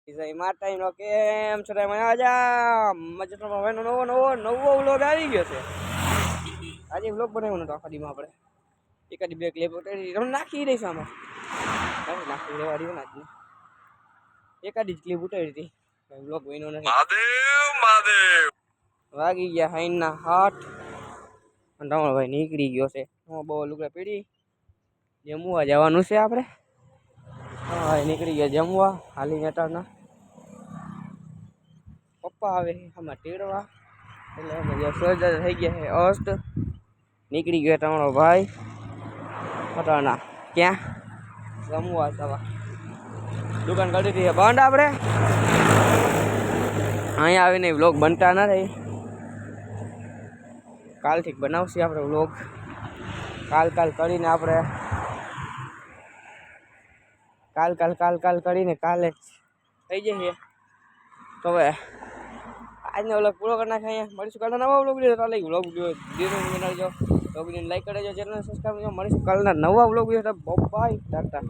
માતા નો કેમ છે મજા મજા નવો વ્લોગ આવી ગયો છે આજે વ્લોગ બનાવ્યો નતો આખા દીમાં આપણે એકાદી બે ક્લિપ નાખી દઈશું આમાં નાખી લેવા રહ્યો ને એકાદી જ ક્લિપ ઉતારી હતી વ્લોગ બન્યો નથી મહાદેવ વાગી ગયા હાઈના 8 અને તમારો ભાઈ નીકળી ગયો છે બહુ લુગડા પીડી જમવા જવાનું છે આપણે હા નીકળી ગયા જમવા હાલી નેટાના પપ્પા આવે આમાં તેડવા એટલે સોજા થઈ ગયા છે અસ્ત નીકળી ગયો તમારો ભાઈ પટાના ક્યાં જમવા જવા દુકાન કરી દીધી બંધ આપણે અહીંયા આવીને વ્લોગ બનતા નથી કાલથી બનાવશે આપણે વ્લોગ કાલ કરીને આપણે કાલ કરીને કાલે થઈ જશે તો હવે આજનો વ્લોગ પૂરો કરી નાખે અહીંયા મળીશું કાલના નવા વ્લોગ વિડીયો ચાલે વ્લોગ વિડીયો બનાવજો વ્લોગ વિડીયો લાઈક કરજો ચેનલ સબસ્ક્રાઈબ કરજો મળીશું કાલના નવા વ્લોગ વિડીયો બાય ટાટા